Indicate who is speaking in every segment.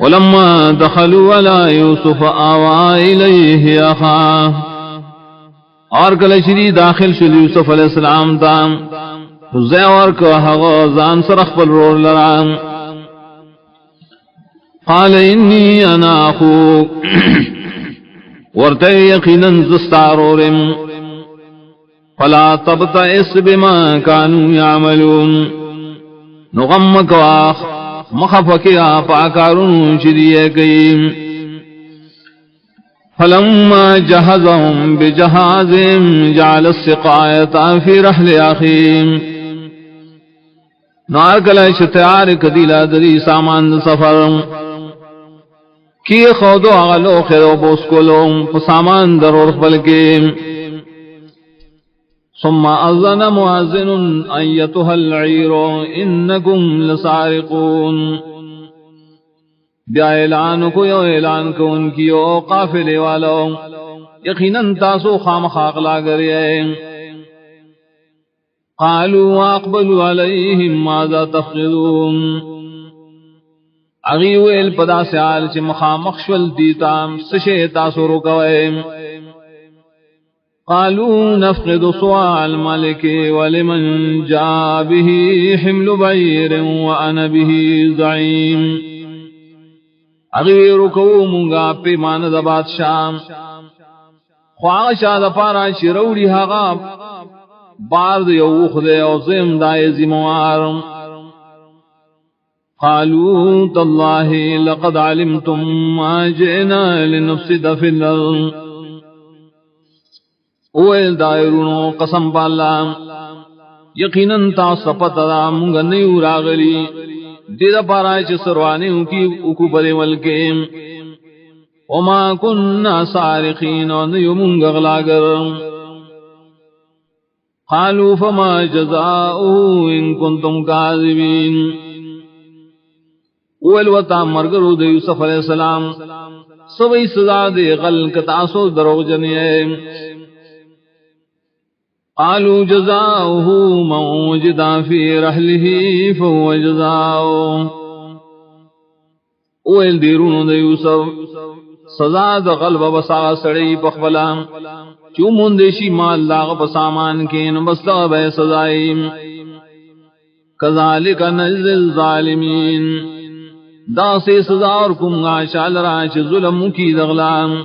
Speaker 1: ولما دخلوا على يوسف آوى إليه أخاه اور کله چې داخل شو یوسف علیہ السلام ته زیور کو هغه ځان سره خپل ورور لرام قال انی انا اخوک ورته یقینا زستارورم فلا تبتئس بما كانوا يعملون نغمک واخ مخفکیا پاکارون شریعه کئیم فلما جهزهم بجهازهم جعل السقاية في رحل أخيهم نار کلا شتیار کدیلا دری سامان سفر کی خودو اغلو خیرو بوسکولو سامان درور فلکیم ثم اذن مؤذن ایتها العیر انکم لسارقون بیا اعلان کو یو اعلان کو ان کی او قافلے والو یقیناً تاسو خامخاق لاگرے قالوا واقبلوا علیہم ماذا تفقدون اغیویل پدا سیال چی مخامخ شول دیتا سشے تاسو رکوئے قالوا نفقد صواع الملك ولمن جاء به حمل بعير وانا به زعيم اغوی رکو مونگا پیمان دا بادشاہ خواہشا دا پارا شروڑی حقا بارد یوخ دے او زم دائے زموار قالوا تاللہ لقد علمتم ما جئنا لنفسد فی الارض اویل دائرونو قسم پالا یقیناً تا سپتا دا مونگا نیو راغلی دیدہ پارای چھ سروانیوں کی اکو بلے ملکے وما کننا سارقین و نیمونگ اغلاگر قالوا فما جزاؤه ان کنتم کاذبین اولوتا مرگرو دے یوسف علیہ السلام سوئی سزا دے غل کتاسو دروغ جنیے قالوا جزاؤه من وجد في رحله فهو جزاؤه اویل دیرونو دے یوسف سزا دا غلب بسا سڑی پخبلا چو مندشی مال لاغ پسامان کین بستا بے سزائی کذالک نجز الظالمین دا سے سزا اور کنگا شال راچ ظلم کی دغلان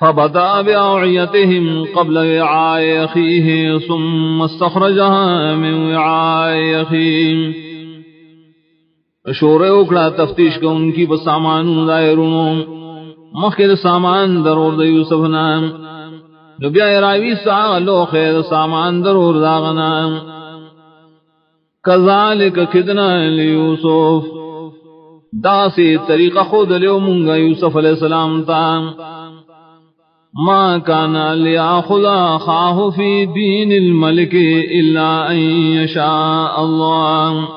Speaker 1: فبدأ بأوعيتهم قبل وعاء أخيه ثم استخرجها من وعاء أخيه شورے اکڑا تفتیش کا ان کی بسامان دائرونوں مخیر سامان درور دا یوسف نام نبیاء راوی ساغ لو خیر سامان درور داغنا کذالک کدنا لیوسف دا سے طریقہ خود لیو منگا یوسف علیہ السلام تا ما كان ليأخذ أخاه في دين الملك إلا أن يشاء الله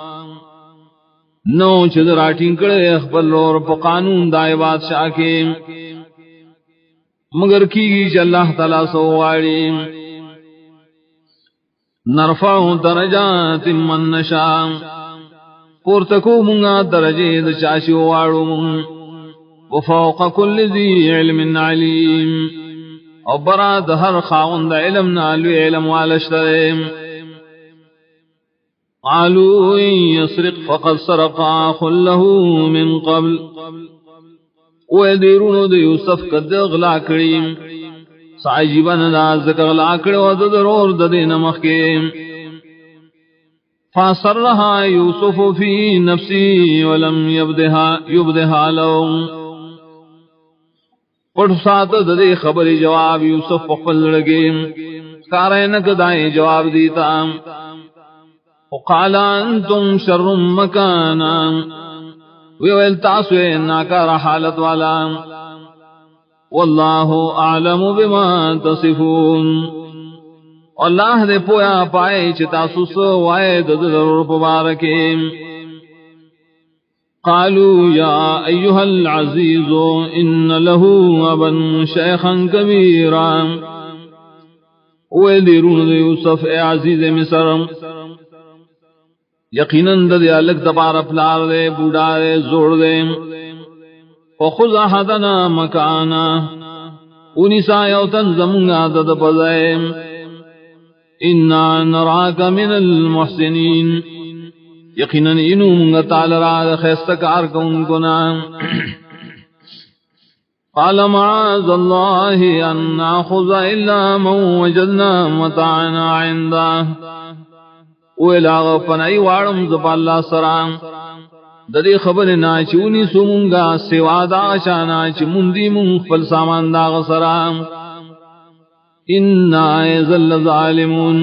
Speaker 1: نو چدرا ٹنکڑے اخبر اور قانون دائے بادشاہ کے مگر کی گی اللہ تعالیٰ سواری نرفع درجات من نشاء پورتکو منگا درجے دچاشی وارو وفوق كل ذي علم عليم او براد ہر خاوند علم نالو علم والشترم قالوا إن يسرق فقد سرق أخ له من قبل ويديرون دي يوسف قد اغلا کریم سعجبا نازک اغلا کرو ودرور ددین مخیم فاصرها يوسف في نفسه ولم يبدها لهم پڑھ سات دے خبر جواب یوسف پخل لگے کارینک دائیں جواب دیتا وقال انتم شر مکانا ویویل تاسوے ناکار حالت والا واللہ اعلم بما تصفون اللہ دے پویا پائے چتاسو سوائے ددر پبارکیم قالوا يا أيها العزيز إن له أبا شيخا كبيرا ويديرون يوسف اے عزیز مصر یقیناً دے الگ تبار پلار دے بوڑھا دے زور دے وخذ احدنا مکانا انسا یوتن زمگا دد پزائے انا نراک من المحسنین یقیناً انو منگا تعالی را خیستکار کون کنا قال معاذ اللہ ان ناخذ الا من وجدنا متاعنا عنده ویلا پنائی وارم زپا اللہ سرام ددی خبر ناچونی سمونگا سوا دا شانا چ مندی من خپل سامان دا غسرام انا ذل ظالمون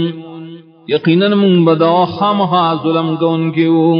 Speaker 1: یقینا من بدو خامخا ظلم کون کیوں